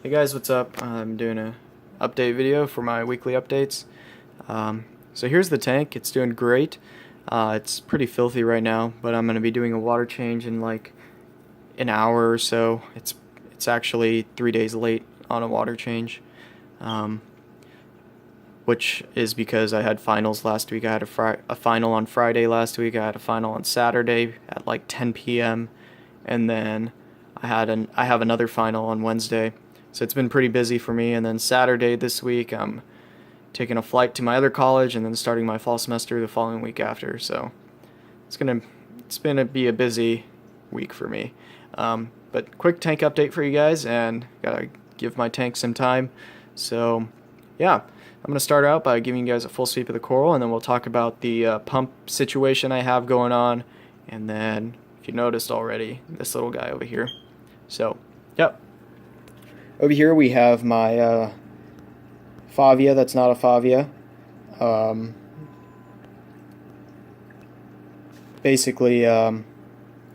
Hey guys, what's up? I'm doing a update video for my weekly updates. So here's the tank. It's doing great. It's pretty filthy right now, but I'm going to be doing a water change in like an hour or so. It's actually 3 days late on a water change, which is because I had finals last week. I had a final on Friday last week. I had a final on Saturday at like 10 p.m. and then I have another final on Wednesday. So it's been pretty busy for me, and then Saturday this week I'm taking a flight to my other college and then starting my fall semester the following week after. So it's gonna be a busy week for me. But quick tank update for you guys, and gotta give my tank some time. So yeah, I'm gonna start out by giving you guys a full sweep of the coral, and then we'll talk about the pump situation I have going on, and then if you noticed already, this little guy over here. So yep. Over here we have my Favia that's not a Favia. Basically, a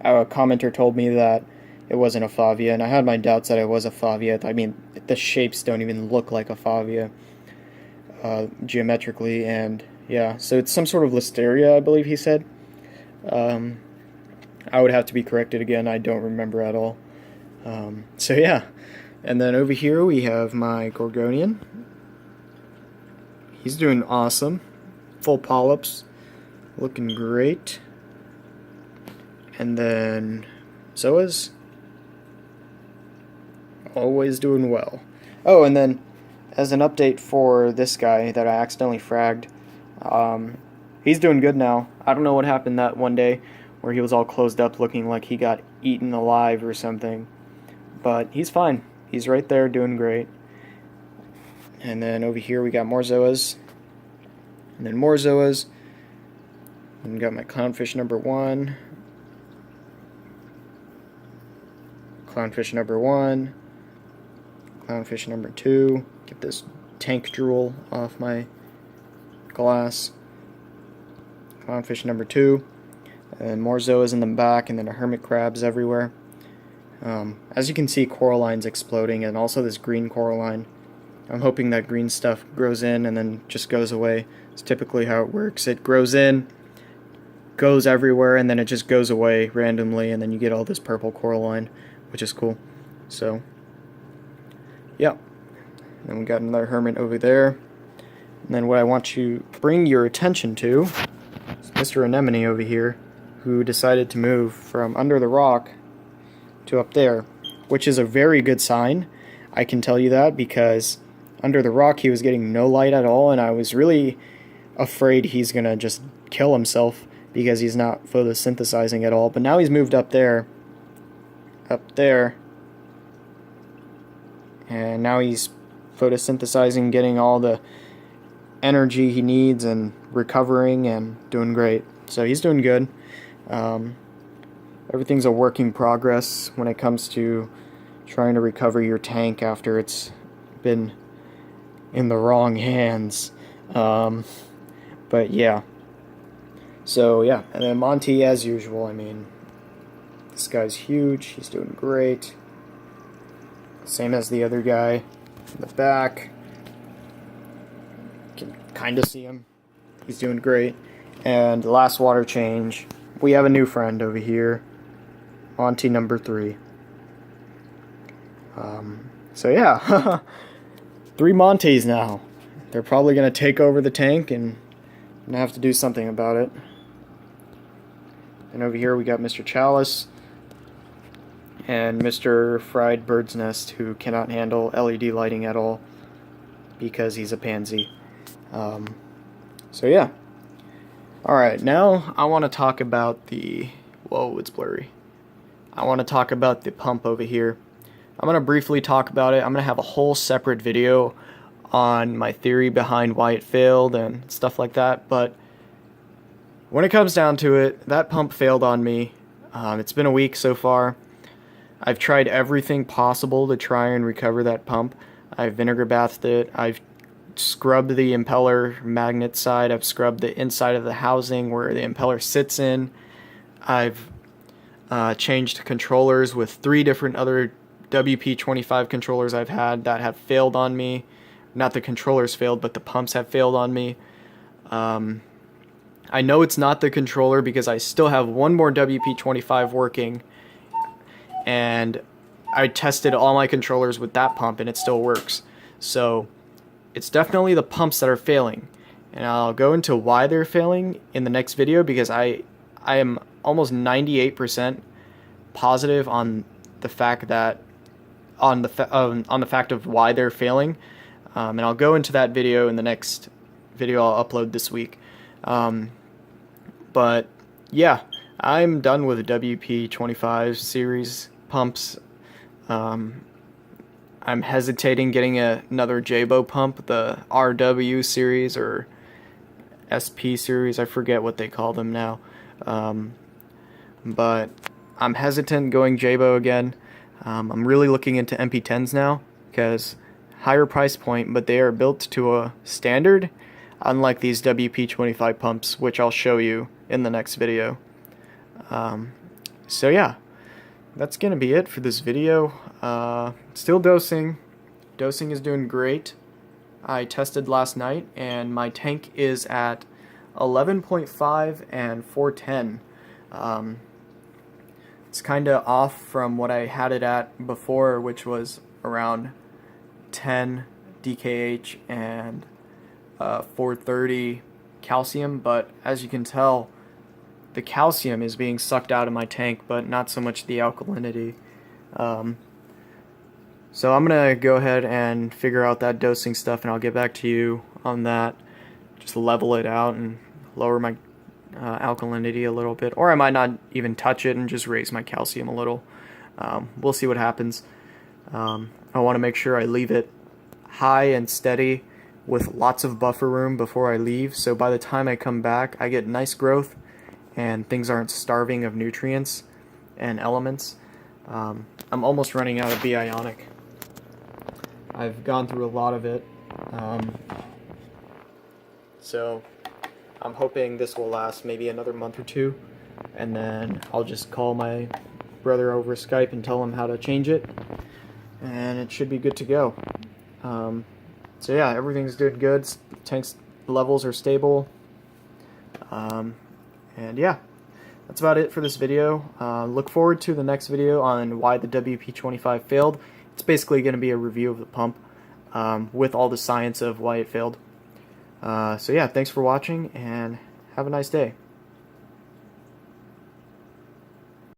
commenter told me that it wasn't a Favia, and I had my doubts that it was a Favia. I mean, the shapes don't even look like a Favia geometrically, and yeah, so it's some sort of Listeria, I believe he said. I would have to be corrected again, I don't remember at all. So yeah. And then over here we have my Gorgonian. He's doing awesome. Full polyps. Looking great. And then Zoas. Always doing well. Oh, and then as an update for this guy that I accidentally fragged, he's doing good now. I don't know what happened that one day where he was all closed up looking like he got eaten alive or something. But he's fine. He's right there doing great. And then over here we got more Zoas. And then more Zoas. And we got my Clownfish number 1. Clownfish number 1. Clownfish number 2. Get this tank drool off my glass. Clownfish number 2. And more Zoas in the back, and then a hermit crabs everywhere. As you can see, Coraline's exploding, and also this green Coraline. I'm hoping that green stuff grows in and then just goes away. It's typically how it works. It grows in, goes everywhere, and then it just goes away randomly, and then you get all this purple Coraline, which is cool. So, yeah. Then we got another hermit over there. And then what I want to bring your attention to is Mr. Anemone over here, who decided to move from under the rock to up there, which is a very good sign. I can tell you that because under the rock he was getting no light at all, and I was really afraid he's gonna just kill himself because he's not photosynthesizing at all. But now he's moved up there, and now he's photosynthesizing, getting all the energy he needs and recovering and doing great. So he's doing good. Everything's a work in progress when it comes to trying to recover your tank after it's been in the wrong hands. But yeah. So yeah, and then Monty as usual. I mean, this guy's huge. He's doing great. Same as the other guy in the back. You can kind of see him. He's doing great. And last water change, we have a new friend over here. Monty number 3. So yeah, 3 Monties now. They're probably going to take over the tank, and I'm going to have to do something about it. And over here we got Mr. Challiss and Mr. Fried Bird's Nest, who cannot handle LED lighting at all because he's a pansy. So yeah. Alright, now I want to talk about the... Whoa, it's blurry. I want to talk about the pump over here. I'm going to briefly talk about it. I'm going to have a whole separate video on my theory behind why it failed and stuff like that, but when it comes down to it, that pump failed on me. It's been a week so far. I've tried everything possible to try and recover that pump. I've vinegar bathed it. I've scrubbed the impeller magnet side. I've scrubbed the inside of the housing where the impeller sits in. I've changed controllers with 3 different other WP25 controllers I've had that have failed on me. Not the controllers failed, but the pumps have failed on me. I know it's not the controller because I still have one more WP25 working, and I tested all my controllers with that pump and it still works. So it's definitely the pumps that are failing, and I'll go into why they're failing in the next video, because I am almost 98% positive on the fact that on the fact of why they're failing, and I'll go into that video in the next video I'll upload this week. But yeah, I'm done with the WP25 series pumps. I'm hesitating getting another Jabo pump, the RW series or SP series, I forget what they call them now. But I'm hesitant going Jabo again. I'm really looking into MP10s now, because higher price point, but they are built to a standard, unlike these WP25 pumps, which I'll show you in the next video. So yeah, that's gonna be it for this video. Still dosing. Dosing is doing great. I tested last night and my tank is at 11.5 and 410. It's kinda off from what I had it at before, which was around 10 DKH and 430 calcium, but as you can tell, the calcium is being sucked out of my tank, but not so much the alkalinity. So I'm gonna go ahead and figure out that dosing stuff, and I'll get back to you on that. Just level it out and lower my alkalinity a little bit, or I might not even touch it and just raise my calcium a little. We'll see what happens. I want to make sure I leave it high and steady with lots of buffer room before I leave, so by the time I come back I get nice growth and things aren't starving of nutrients and elements. I'm almost running out of Bionic. I've gone through a lot of it, so I'm hoping this will last maybe another month or two, and then I'll just call my brother over Skype and tell him how to change it, and it should be good to go. So yeah, everything's doing good. Tank's levels are stable. And yeah, that's about it for this video. Look forward to the next video on why the WP25 failed. It's basically going to be a review of the pump with all the science of why it failed. So yeah, thanks for watching and have a nice day.